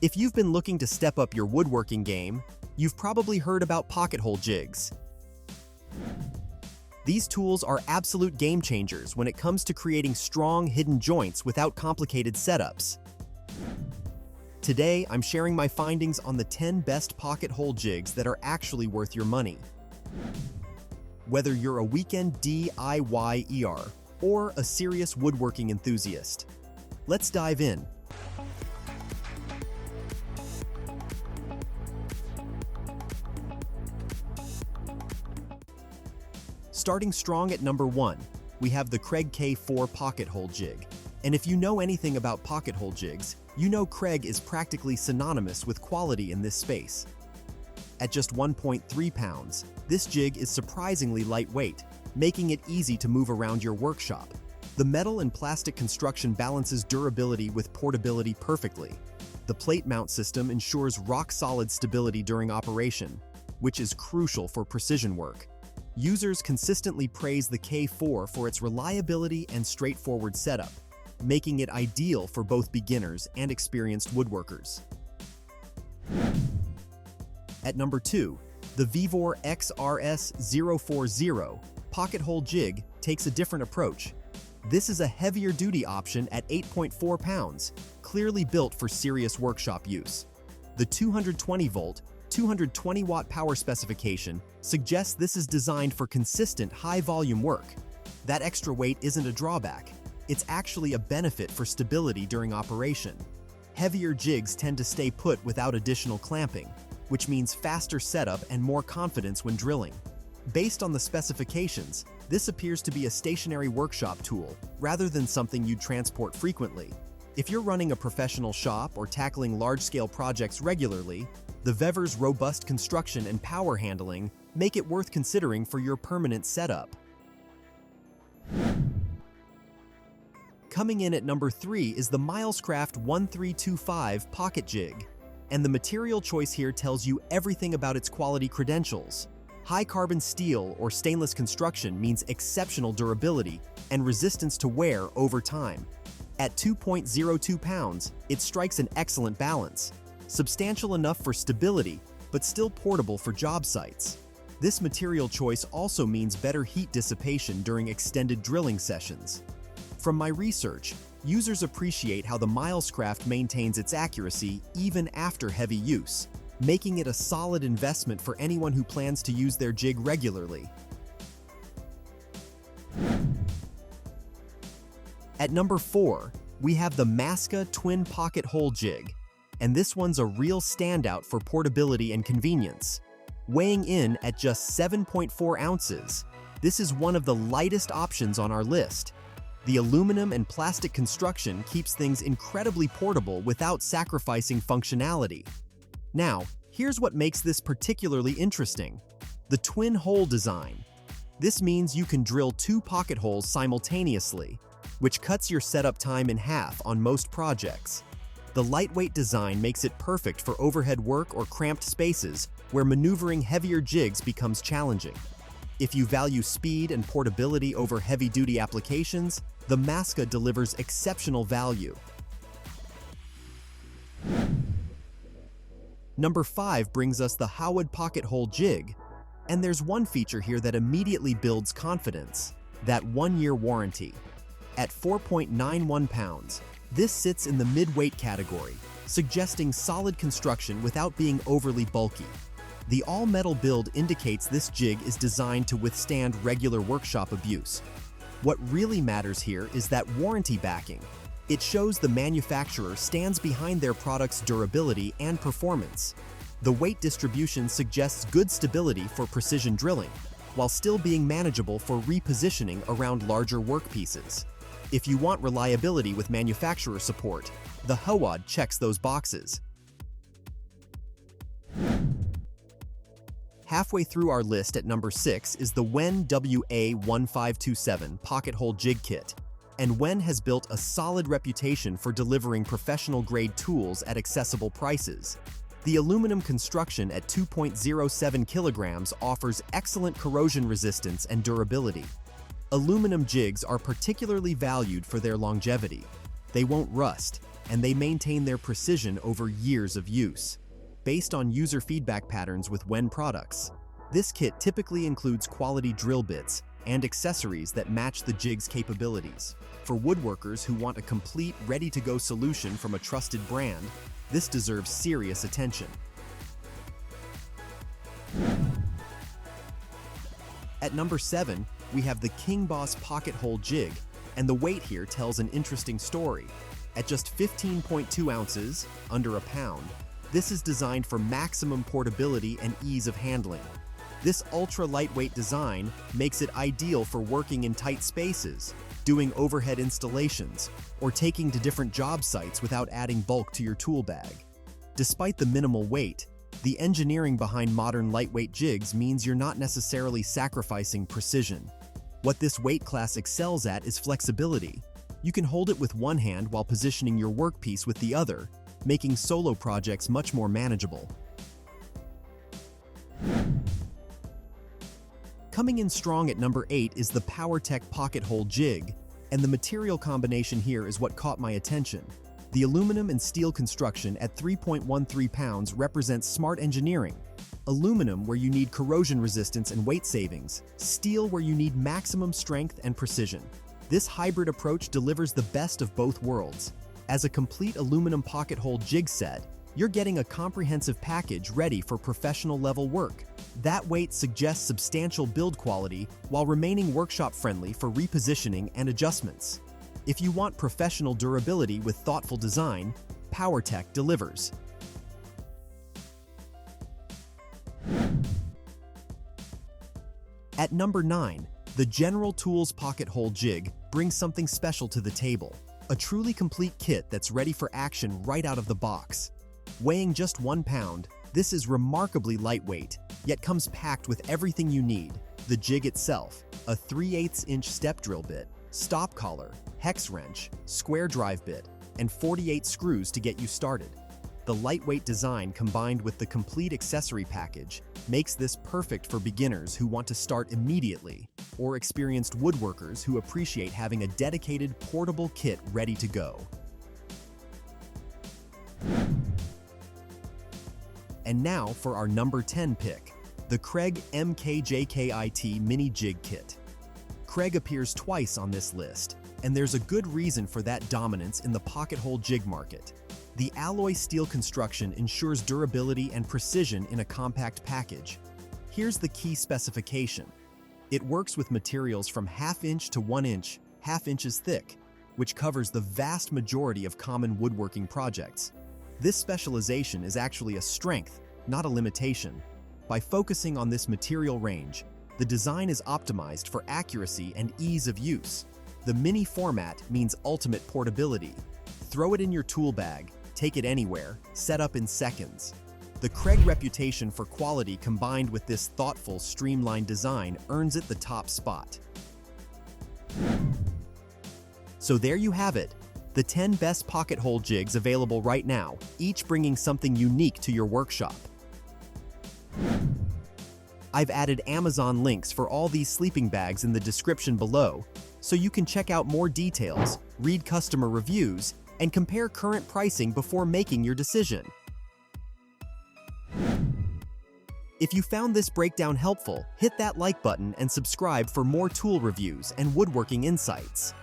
If you've been looking to step up your woodworking game, you've probably heard about pocket hole jigs. These tools are absolute game changers when it comes to creating strong, hidden joints without complicated setups. Today, I'm sharing my findings on the 10 best pocket hole jigs that are actually worth your money. Whether you're a weekend DIYer or a serious woodworking enthusiast, let's dive in. Starting strong at number 1, we have the Kreg K4 Pocket Hole Jig. And if you know anything about pocket hole jigs, you know Kreg is practically synonymous with quality in this space. At just 1.3 pounds, this jig is surprisingly lightweight, making it easy to move around your workshop. The metal and plastic construction balances durability with portability perfectly. The plate mount system ensures rock-solid stability during operation, which is crucial for precision work. Users consistently praise the K4 for its reliability and straightforward setup, making it ideal for both beginners and experienced woodworkers. At number 2, the VEVOR XRS040 Pocket Hole Jig takes a different approach. This is a heavier-duty option at 8.4 pounds, clearly built for serious workshop use. The 220-volt, 220-watt power specification suggests this is designed for consistent, high-volume work. That extra weight isn't a drawback. It's actually a benefit for stability during operation. Heavier jigs tend to stay put without additional clamping, which means faster setup and more confidence when drilling. Based on the specifications, this appears to be a stationary workshop tool rather than something you'd transport frequently. If you're running a professional shop or tackling large-scale projects regularly, the VEVOR's robust construction and power handling make it worth considering for your permanent setup. Coming in at number 3 is the MILESCRAFT 1325 Pocket Jig, and the material choice here tells you everything about its quality credentials. High-carbon steel or stainless construction means exceptional durability and resistance to wear over time. At 2.02 pounds, it strikes an excellent balance, substantial enough for stability, but still portable for job sites. This material choice also means better heat dissipation during extended drilling sessions. From my research, users appreciate how the MILESCRAFT maintains its accuracy even after heavy use, making it a solid investment for anyone who plans to use their jig regularly. At number 4, we have the MASSCA Twin Pocket Hole Jig, and this one's a real standout for portability and convenience. Weighing in at just 7.4 ounces, this is one of the lightest options on our list. The aluminum and plastic construction keeps things incredibly portable without sacrificing functionality. Now, here's what makes this particularly interesting: the twin hole design. This means you can drill 2 pocket holes simultaneously, which cuts your setup time in half on most projects. The lightweight design makes it perfect for overhead work or cramped spaces where maneuvering heavier jigs becomes challenging. If you value speed and portability over heavy-duty applications, the MASSCA delivers exceptional value. Number 5 brings us the HOWOD Pocket Hole Jig, and there's one feature here that immediately builds confidence: that 1-year warranty. At 4.91 pounds, this sits in the mid-weight category, suggesting solid construction without being overly bulky. The all-metal build indicates this jig is designed to withstand regular workshop abuse. What really matters here is that warranty backing. It shows the manufacturer stands behind their product's durability and performance. The weight distribution suggests good stability for precision drilling, while still being manageable for repositioning around larger workpieces. If you want reliability with manufacturer support, the HOWOD checks those boxes. Halfway through our list at number 6 is the WEN WA1527 Pocket Hole Jig Kit, and WEN has built a solid reputation for delivering professional-grade tools at accessible prices. The aluminum construction at 2.07 kilograms offers excellent corrosion resistance and durability. Aluminum jigs are particularly valued for their longevity. They won't rust, and they maintain their precision over years of use. Based on user feedback patterns with WEN products, this kit typically includes quality drill bits and accessories that match the jig's capabilities. For woodworkers who want a complete, ready-to-go solution from a trusted brand, this deserves serious attention. At number 7, we have the KingBaas Pocket Hole Jig, and the weight here tells an interesting story. At just 15.2 ounces, under a pound, this is designed for maximum portability and ease of handling. This ultra-lightweight design makes it ideal for working in tight spaces, doing overhead installations, or taking to different job sites without adding bulk to your tool bag. Despite the minimal weight, the engineering behind modern lightweight jigs means you're not necessarily sacrificing precision. What this weight class excels at is flexibility. You can hold it with one hand while positioning your workpiece with the other, making solo projects much more manageable. Coming in strong at number 8 is the POWERTEC Pocket Hole Jig, and the material combination here is what caught my attention. The aluminum and steel construction at 3.13 pounds represents smart engineering. Aluminum where you need corrosion resistance and weight savings, steel where you need maximum strength and precision. This hybrid approach delivers the best of both worlds. As a complete aluminum pocket hole jig set, you're getting a comprehensive package ready for professional level work. That weight suggests substantial build quality while remaining workshop friendly for repositioning and adjustments. If you want professional durability with thoughtful design, POWERTEC delivers. At number 9, the General Tools Pocket Hole Jig brings something special to the table. A truly complete kit that's ready for action right out of the box. Weighing just 1 pound, this is remarkably lightweight, yet comes packed with everything you need. The jig itself, a 3/8-inch step drill bit, stop collar, hex wrench, square drive bit, and 48 screws to get you started. The lightweight design combined with the complete accessory package makes this perfect for beginners who want to start immediately, or experienced woodworkers who appreciate having a dedicated portable kit ready to go. And now for our number 10 pick, the Kreg MKJKIT Mini Jig Kit. Kreg appears twice on this list, and there's a good reason for that dominance in the pocket hole jig market. The alloy steel construction ensures durability and precision in a compact package. Here's the key specification. It works with materials from 1/2 inch to 1 inch, 1/2 inches thick, which covers the vast majority of common woodworking projects. This specialization is actually a strength, not a limitation. By focusing on this material range, the design is optimized for accuracy and ease of use. The mini format means ultimate portability. Throw it in your tool bag, take it anywhere, set up in seconds. The Kreg reputation for quality combined with this thoughtful, streamlined design earns it the top spot. So there you have it, the 10 best pocket hole jigs available right now, each bringing something unique to your workshop. I've added Amazon links for all these sleeping bags in the description below, so you can check out more details, read customer reviews, and compare current pricing before making your decision. If you found this breakdown helpful, hit that like button and subscribe for more tool reviews and woodworking insights.